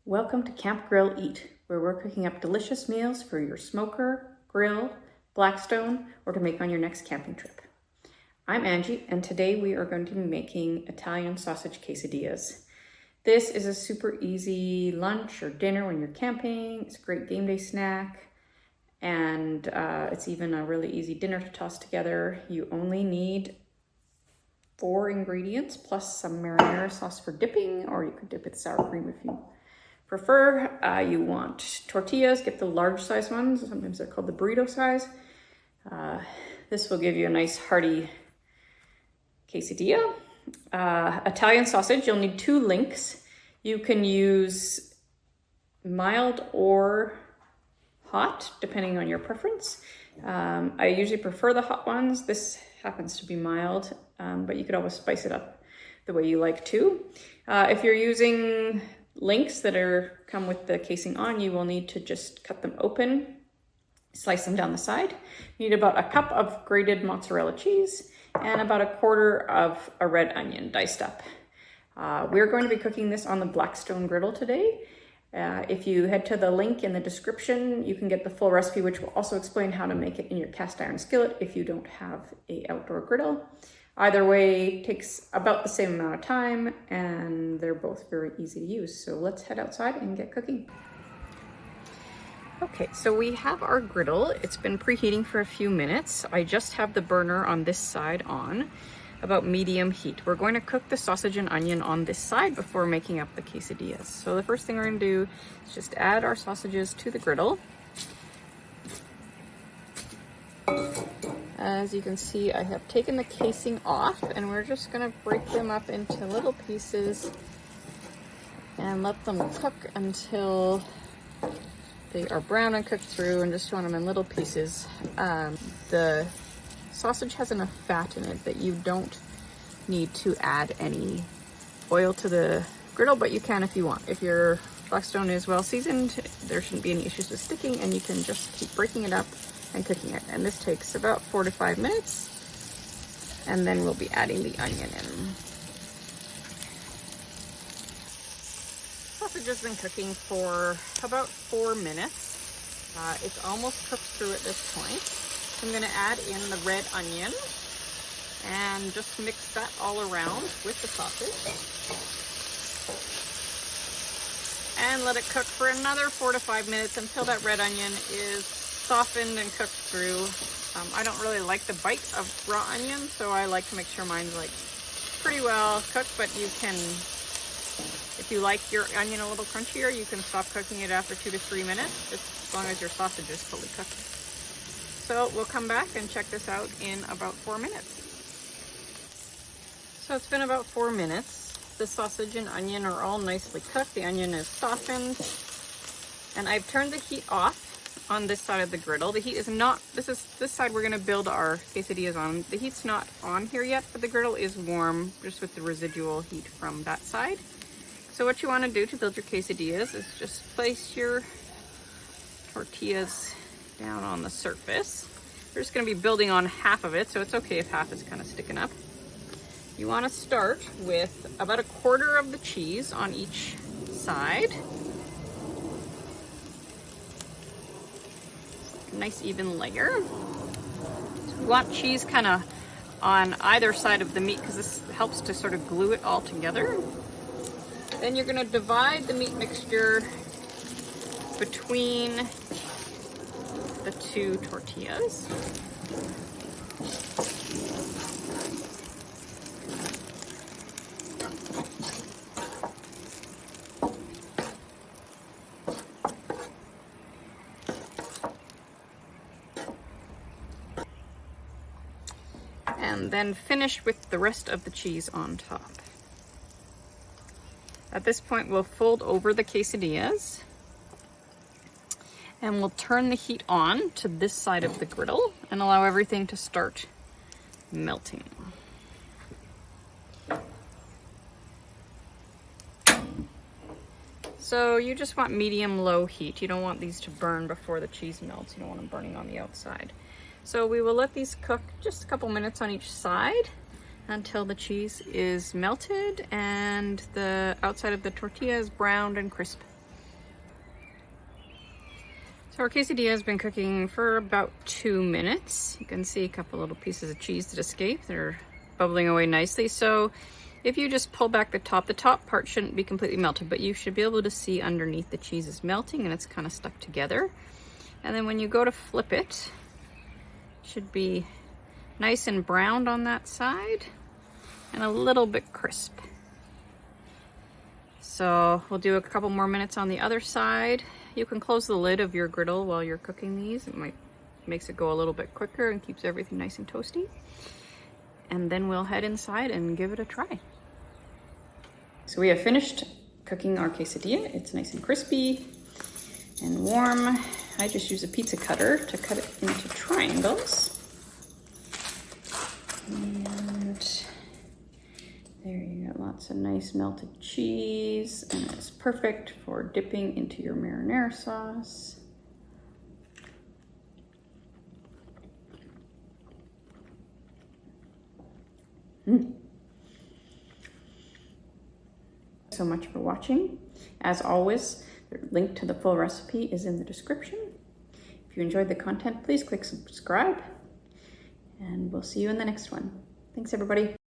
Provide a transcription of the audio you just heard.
Welcome to Camp.Grill.Eat, where we're cooking up delicious meals for your smoker, grill, Blackstone, or to make on your next camping trip. I'm Angie, and today we are going to be making Italian sausage quesadillas. This is a super easy lunch or dinner when you're camping. It's a great game day snack, and it's even a really easy dinner to toss together. You only need 4 ingredients plus some marinara sauce for dipping, or you could dip it sour cream if you prefer. You want tortillas, get the large size ones. Sometimes they're called the burrito size. This will give you a nice hearty quesadilla. Italian sausage, you'll need 2 links. You can use mild or hot, depending on your preference. I usually prefer the hot ones. This happens to be mild, but you could always spice it up the way you like to. If you're using links that come with the casing on, you will need to just cut them open, slice them down the side. You need about a cup of grated mozzarella cheese and about a quarter of a red onion diced up. We're going to be cooking this on the Blackstone griddle today. If you head to the link in the description, you can get the full recipe, which will also explain how to make it in your cast iron skillet if you don't have an outdoor griddle. Either way takes about the same amount of time, and they're both very easy to use. So let's head outside and get cooking. Okay, so we have our griddle. It's been preheating for a few minutes. I just have the burner on this side on, about medium heat. We're going to cook the sausage and onion on this side before making up the quesadillas. So the first thing we're going to do is just add our sausages to the griddle. As you can see, I have taken the casing off, and we're just going to break them up into little pieces and let them cook until they are brown and cooked through, and just want them in little pieces. The sausage has enough fat in it that you don't need to add any oil to the griddle, but you can if you want. If your Blackstone is well seasoned, there shouldn't be any issues with sticking, and you can just keep breaking it up and cooking it. And this takes about 4 to 5 minutes, and then we'll be adding the onion in. Sausage has been cooking for about 4 minutes. It's almost cooked through at this point. So I'm going to add in the red onion and just mix that all around with the sausage. And let it cook for another 4 to 5 minutes until that red onion is softened and cooked through. I don't really like the bite of raw onion, so I like to make sure mine's like pretty well cooked, but you can, if you like your onion a little crunchier, you can stop cooking it after 2 to 3 minutes, just as long as your sausage is fully cooked. So we'll come back and check this out in about 4 minutes. So it's been about 4 minutes. The sausage and onion are all nicely cooked. The onion is softened, and I've turned the heat off on this side of the griddle. The heat is not, this side we're gonna build our quesadillas on. The heat's not on here yet, but the griddle is warm just with the residual heat from that side. So what you wanna do to build your quesadillas is just place your tortillas down on the surface. We're just gonna be building on half of it, so it's okay if half is kind of sticking up. You wanna start with about a quarter of the cheese on each side. Nice even layer. So we want cheese kind of on either side of the meat because this helps to sort of glue it all together. Then you're going to divide the meat mixture between the 2 tortillas. And then finish with the rest of the cheese on top. At this point, we'll fold over the quesadillas, and we'll turn the heat on to this side of the griddle and allow everything to start melting. So you just want medium-low heat. You don't want these to burn before the cheese melts. You don't want them burning on the outside. So we will let these cook just a couple minutes on each side until the cheese is melted and the outside of the tortilla is browned and crisp. So our quesadilla has been cooking for about 2 minutes. You can see a couple little pieces of cheese that escape. They're bubbling away nicely. So if you just pull back the top part shouldn't be completely melted, but you should be able to see underneath the cheese is melting and it's kind of stuck together. And then when you go to flip it, it should be nice and browned on that side and a little bit crisp. So we'll do a couple more minutes on the other side. You can close the lid of your griddle while you're cooking these. It makes it go a little bit quicker and keeps everything nice and toasty. And then we'll head inside and give it a try. So we have finished cooking our quesadilla. It's nice and crispy and warm. I just use a pizza cutter to cut it into triangles. And there you got lots of nice melted cheese, and it's perfect for dipping into your marinara sauce. So much for watching. As always, the link to the full recipe is in the description. If you enjoyed the content, please click subscribe, and we'll see you in the next one. Thanks, everybody.